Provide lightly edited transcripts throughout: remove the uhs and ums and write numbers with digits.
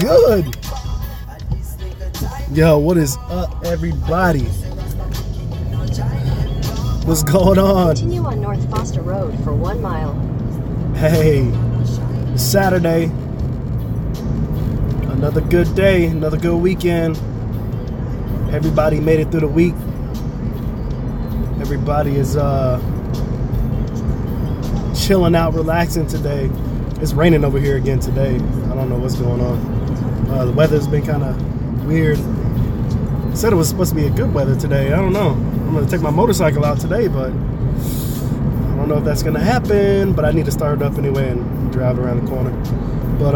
good? Yo, what is up, everybody? What's going on? Continue on North Foster Road for 1 mile. Hey, it's Saturday. Another good day, another good weekend. Everybody made it through the week. Everybody is chilling out, relaxing today. It's raining over here again today. I don't know what's going on. The weather's been kind of weird. It said it was supposed to be a good weather today. I don't know. I'm going to take my motorcycle out today, but I don't know if that's going to happen. But I need to start it up anyway and drive around the corner. But,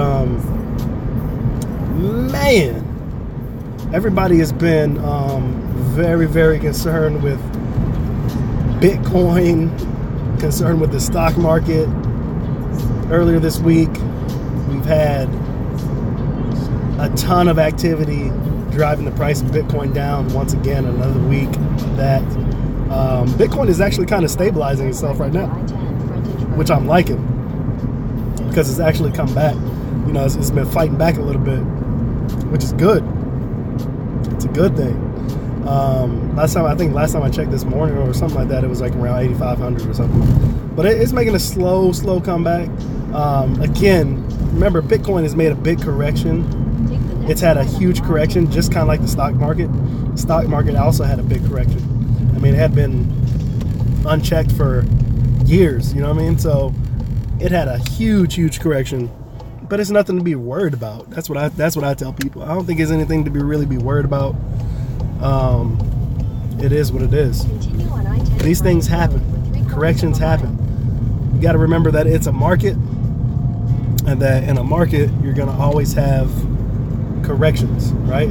man, everybody has been very, very concerned with Bitcoin, concerned with the stock market. Earlier this week, we've had a ton of activity driving the price of Bitcoin down. Once again, another week that Bitcoin is actually kind of stabilizing itself right now, which I'm liking because it's actually come back. You know, it's been fighting back a little bit, which is good. It's a good thing. Last time I checked this morning or something like that, it was like around 8,500 or something. But it's making a slow comeback. Again, remember, Bitcoin has made a big correction. It's had a huge correction, just kind of like the stock market. The stock market also had a big correction. I mean, it had been unchecked for years, you know what I mean? So it had a huge correction, but it's nothing to be worried about. That's what I tell people. I don't think there's anything to really be worried about. It is what it is. These things happen. Corrections happen. You got to remember that it's a market, and that in a market you're going to always have corrections, right?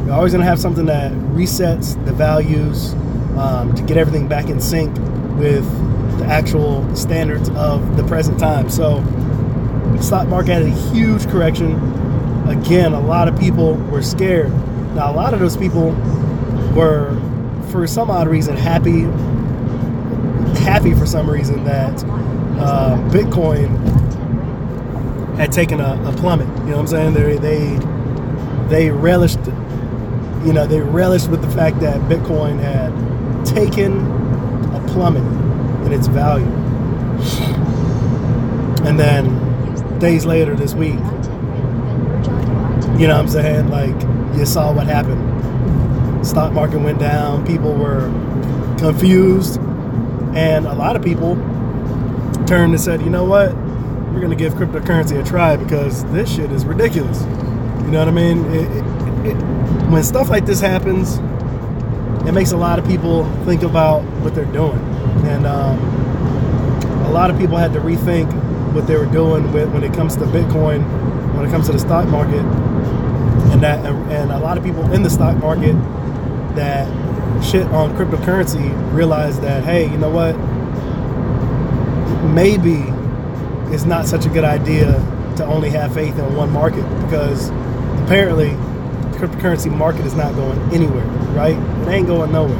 You're always going to have something that resets the values to get everything back in sync with the actual standards of the present time. So the stock market had a huge correction. Again, a lot of people were scared. Now, a lot of those people were, for some odd reason, happy for some reason that Bitcoin had taken a plummet. You know what I'm saying? They relished, you know, they relished with the fact that Bitcoin had taken a plummet in its value. And then days later this week, you know what I'm saying? Like, you saw what happened. Stock market went down. People were confused. And a lot of people turned and said, you know what? We're going to give cryptocurrency a try because this shit is ridiculous. You know what I mean? When stuff like this happens, it makes a lot of people think about what they're doing. And a lot of people had to rethink what they were doing when it comes to Bitcoin, when it comes to the stock market. And a lot of people in the stock market that shit on cryptocurrency realize that, hey, you know what? Maybe it's not such a good idea to only have faith in one market, because apparently the cryptocurrency market is not going anywhere, right? It ain't going nowhere.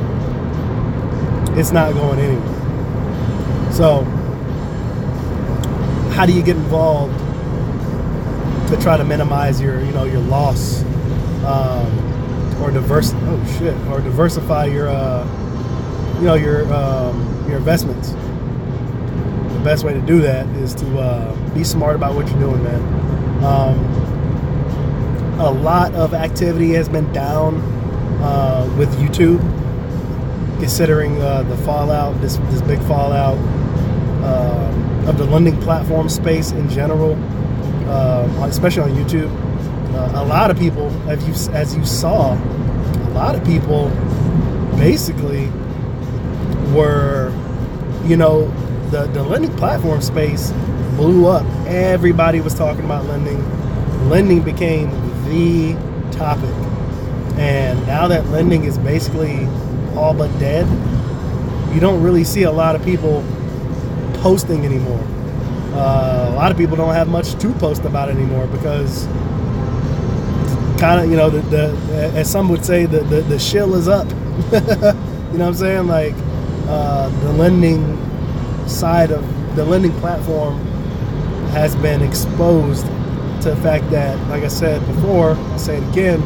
It's not going anywhere. So how do you get involved to try to minimize your loss, or diversify your investments? The best way to do that is to be smart about what you're doing, man. A lot of activity has been down with YouTube, considering the fallout, this big fallout of the lending platform space in general, especially on YouTube. A lot of people, as you saw, a lot of people basically were, you know, the lending platform space blew up. Everybody was talking about lending. Lending became the topic. And now that lending is basically all but dead, you don't really see a lot of people posting anymore. A lot of people don't have much to post about anymore because kind of, you know, as some would say, the shill is up. You know what I'm saying? Like, the lending side of the lending platform has been exposed to to the fact that, like I said before, I'll say it again,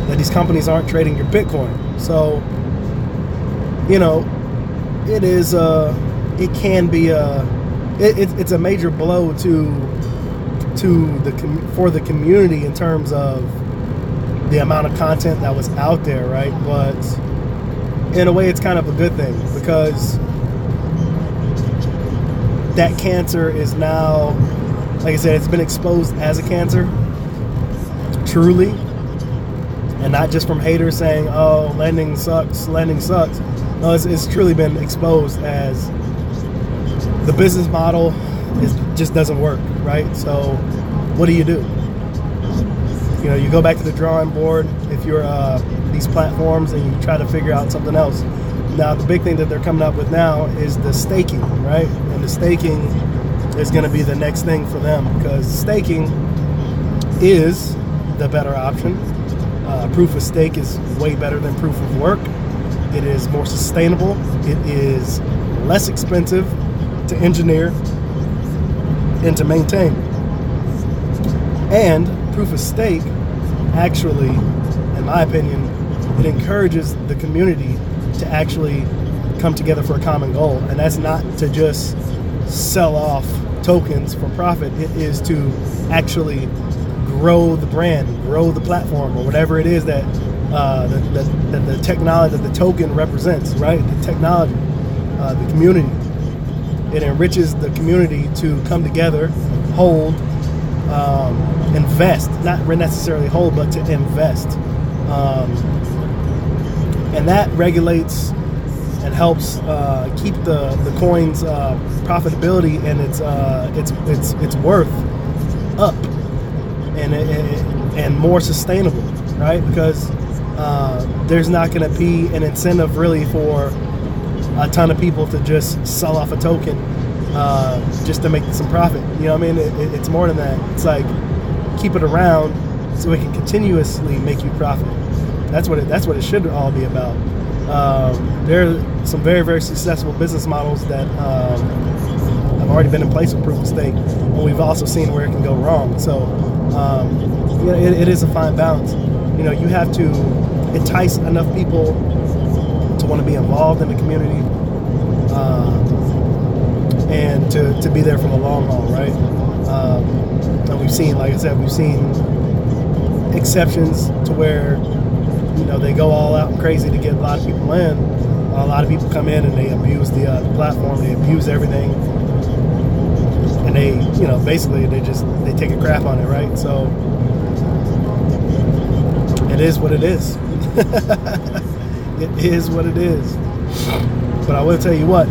that these companies aren't trading your Bitcoin. So, you know, it is it can be it's a major blow for the community in terms of the amount of content that was out there, right? But in a way, it's kind of a good thing, because that cancer is now, like I said, it's been exposed as a cancer, truly, and not just from haters saying, oh, lending sucks, lending sucks. No, it's truly been exposed as the business model just doesn't work, right? So what do? You know, you go back to the drawing board if you're these platforms, and you try to figure out something else. Now, the big thing that they're coming up with now is the staking, right? And the staking is going to be the next thing for them, because staking is the better option. Proof of stake is way better than proof of work. It is more sustainable. It is less expensive to engineer and to maintain. And proof of stake, actually, in my opinion, it encourages the community to actually come together for a common goal. And that's not to just sell off tokens for profit. It is to actually grow the brand, grow the platform, or whatever it is that the technology, that the token represents, right? The technology, the community. It enriches the community to come together, hold, invest, not necessarily hold, but to invest. And that regulates and helps keep the coin's profitability and its worth up, and more sustainable, right? Because there's not going to be an incentive really for a ton of people to just sell off a token just to make some profit. You know what I mean? It's more than that. It's like, keep it around so it can continuously make you profit. That's what it should all be about. There are some very, very successful business models that have already been in place with proof of stake, and we've also seen where it can go wrong. So you know, it is a fine balance. You know, you have to entice enough people to want to be involved in the community, and to be there for the long haul, right? And we've seen, like I said, we've seen exceptions to where, you know, they go all out and crazy to get a lot of people in. A lot of people come in and they abuse the platform, they abuse everything, and they, you know, basically they take a crap on it, right? So it is what it is. It is what it is. But I will tell you what,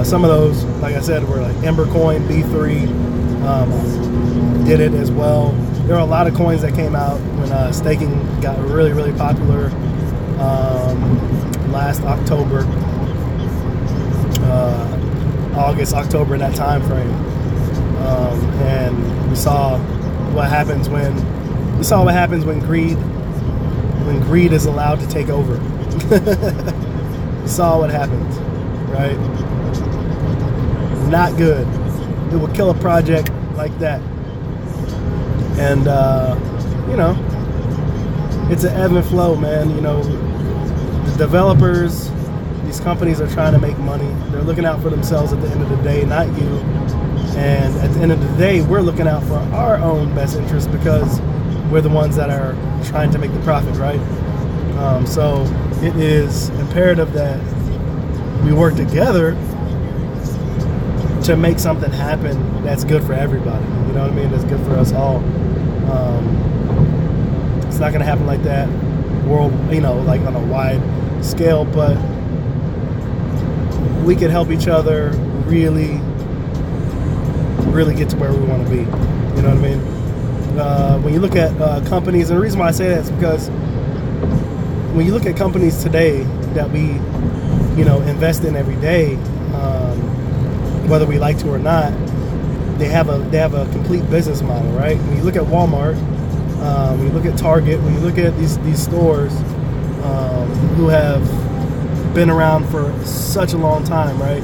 some of those, like I said, were like Embercoin, B3 did it as well. There are a lot of coins that came out when staking got really, really popular last October, August, October, in that time frame. And we saw what happens when greed is allowed to take over. We saw what happens, right? Not good. It will kill a project like that. And you know, it's an ebb and flow, man. You know, the developers, these companies are trying to make money. They're looking out for themselves at the end of the day, not you. And at the end of the day, we're looking out for our own best interest, because we're the ones that are trying to make the profit, right? So it is imperative that we work together to make something happen that's good for everybody. You know what I mean? That's good for us all. It's not going to happen like that world, you know, like on a wide scale, but we can help each other really get to where we want to be. You know what I mean? When you look at companies, and the reason why I say that is because when you look at companies today that we, you know, invest in every day, whether we like to or not, they have a complete business model, right? When you look at Walmart, when you look at Target, when you look at these stores who have been around for such a long time, right?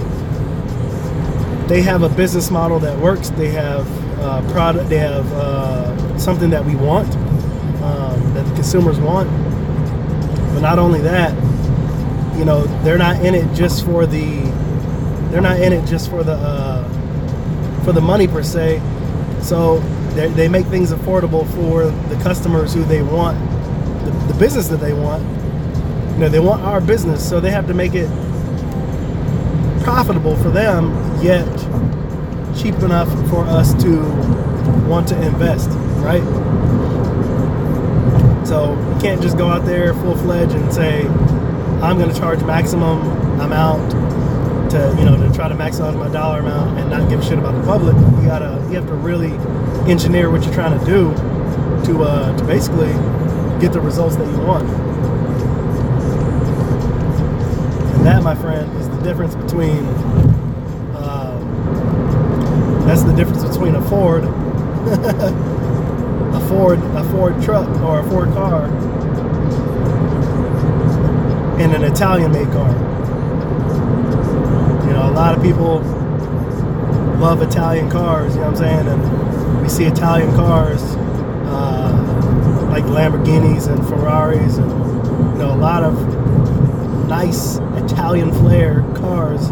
they have a business model that works. They have product. They have something that we want, that the consumers want. But not only that, you know, they're not in it just for the. They're not in it just for the money per se. So they make things affordable for the customers who they want, the business that they want. You know, they want our business, so they have to make it profitable for them, yet cheap enough for us to want to invest, right? So you can't just go out there full-fledged and say, I'm going to charge maximum amount to, you know, to try to maximize my dollar amount and not give a shit about the public. You have to really engineer what you're trying to do to basically get the results that you want. And that, my friend, is the difference between a Ford a Ford truck or a Ford car and an Italian made car. You know, a lot of people love Italian cars, you know what I'm saying? And we see Italian cars like Lamborghinis and Ferraris, and you know, a lot of nice Italian flair cars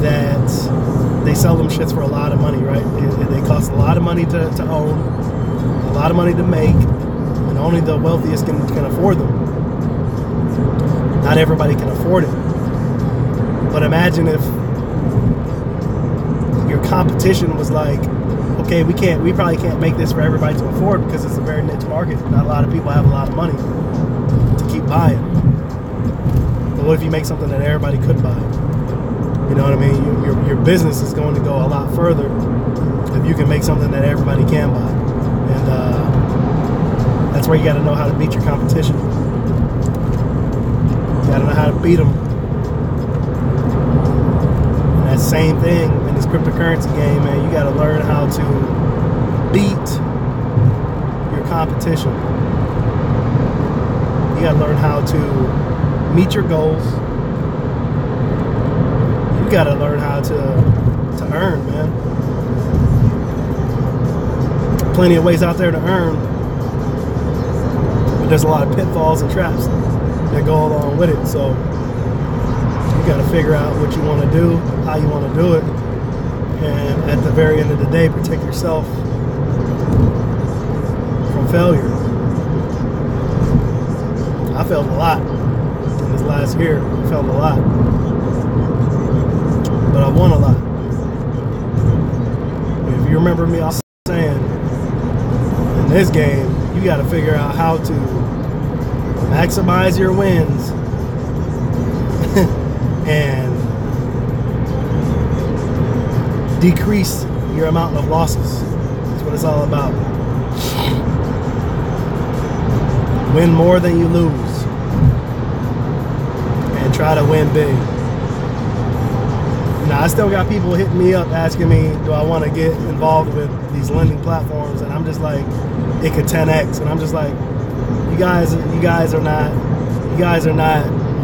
that they sell them shits for a lot of money, right? They cost a lot of money to own, a lot of money to make, and only the wealthiest can afford them. Not everybody can afford it. But imagine if your competition was like, okay, we probably can't make this for everybody to afford because it's a very niche market. Not a lot of people have a lot of money to keep buying. But what if you make something that everybody could buy? You know what I mean? Your business is going to go a lot further if you can make something that everybody can buy. And that's where you got to know how to beat your competition. You got to know how to beat them. And that same thing in this cryptocurrency game, man. You got to learn how to beat your competition. You got to learn how to meet your goals. You got to learn how to earn, man. Plenty of ways out there to earn, but there's a lot of pitfalls and traps that go along with it. So you got to figure out what you want to do, how you want to do it, and at the very end of the day, protect yourself from failure. I failed a lot in this last year. I failed a lot. But I won a lot. If you remember me, I was saying, in this game, you got to figure out how to maximize your wins and decrease your amount of losses. That's what it's all about. Win more than you lose, and try to win big. Now, I still got people hitting me up asking me, do I want to get involved with these lending platforms? And I'm just like, it could 10x. And I'm just like, you guys are not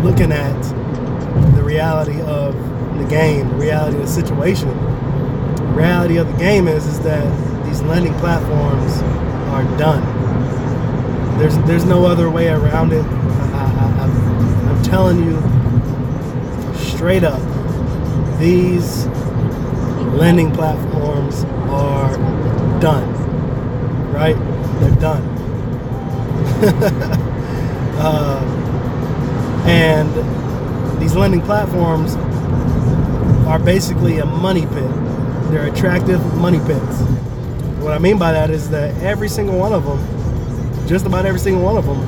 looking at the reality of the game, the reality of the situation. The reality of the game is that these lending platforms are done. There's no other way around it. I'm telling you straight up. These lending platforms are done, right? They're done. And these lending platforms are basically a money pit. They're attractive money pits. What I mean by that is that every single one of them, just about every single one of them,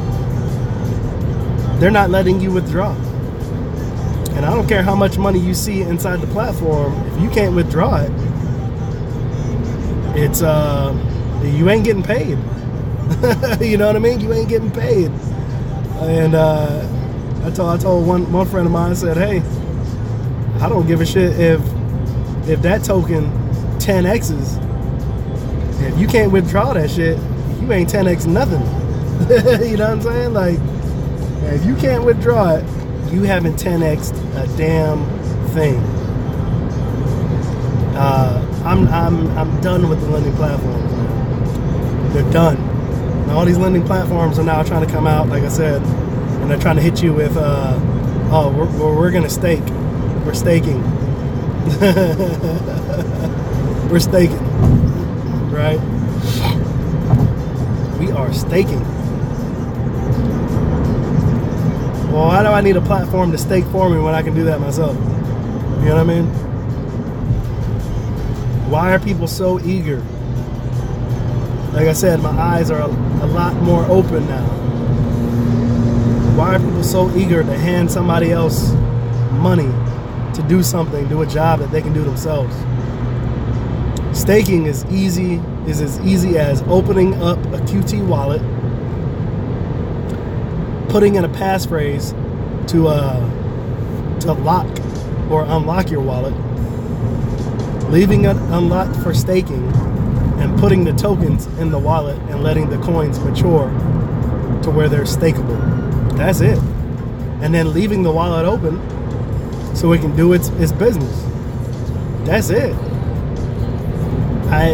they're not letting you withdraw. And I don't care how much money you see inside the platform, if you can't withdraw it, it's you ain't getting paid. You know what I mean? You ain't getting paid. And I told one friend of mine, I said, hey, I don't give a shit if that token 10x's. If you can't withdraw that shit, you ain't 10x nothing. You know what I'm saying? Like, if you can't withdraw it, you haven't 10x'd a damn thing. I'm done with the lending platforms now. They're done. And all these lending platforms are now trying to come out, like I said, and they're trying to hit you with, oh, we're gonna stake. We're staking. We're staking, right? We are staking. Well, why do I need a platform to stake for me when I can do that myself? You know what I mean? Why are people so eager? Like I said, my eyes are a lot more open now. Why are people so eager to hand somebody else money to do something, do a job that they can do themselves? Staking is as easy as opening up a QT wallet, putting in a passphrase to lock or unlock your wallet, leaving it unlocked for staking, and putting the tokens in the wallet and letting the coins mature to where they're stakeable. That's it. And then leaving the wallet open so it can do its business. That's it.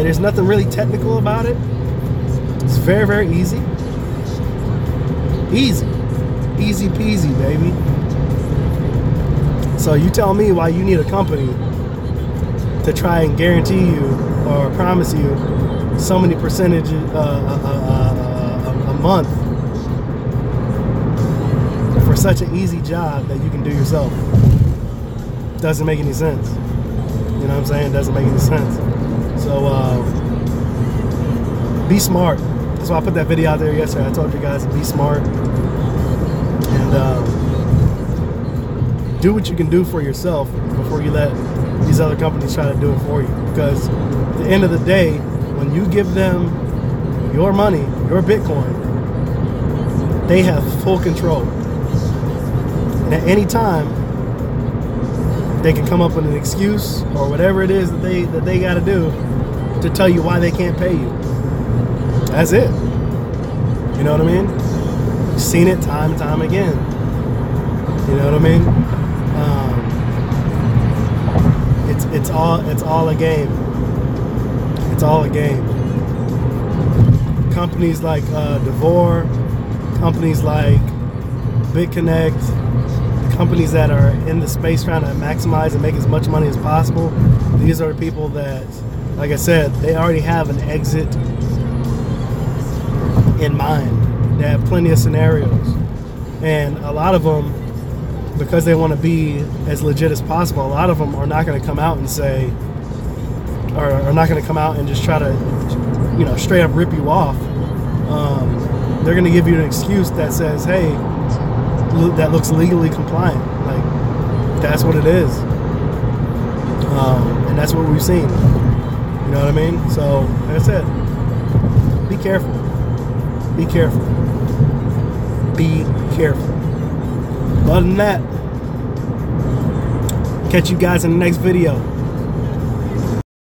There's nothing really technical about it. It's very, very easy. Easy. Easy peasy, baby. So you tell me why you need a company to try and guarantee you or promise you so many percentage a month for such an easy job that you can do yourself. Doesn't make any sense. You know what I'm saying? Doesn't make any sense. So be smart. That's why I put that video out there yesterday. I told you guys to be smart and do what you can do for yourself before you let these other companies try to do it for you. Because at the end of the day, when you give them your money, your Bitcoin, they have full control. And at any time, they can come up with an excuse or whatever it is that they got to do to tell you why they can't pay you. That's it. You know what I mean? You've seen it time and time again. You know what I mean? It's all a game. It's all a game. Companies like Devore, companies like bitconnect, companies that are in the space trying to maximize and make as much money as possible. These are the people that, like I said, they already have an exit in mind. They have plenty of scenarios, and a lot of them, because they want to be as legit as possible, a lot of them are not going to come out and say, or are not going to come out and just try to, you know, straight up rip you off. They're going to give you an excuse that says, hey, that looks legally compliant. Like, that's what it is. And that's what we've seen. You know what I mean? So, like I said, be careful. Be careful. Be careful. Other than that, catch you guys in the next video.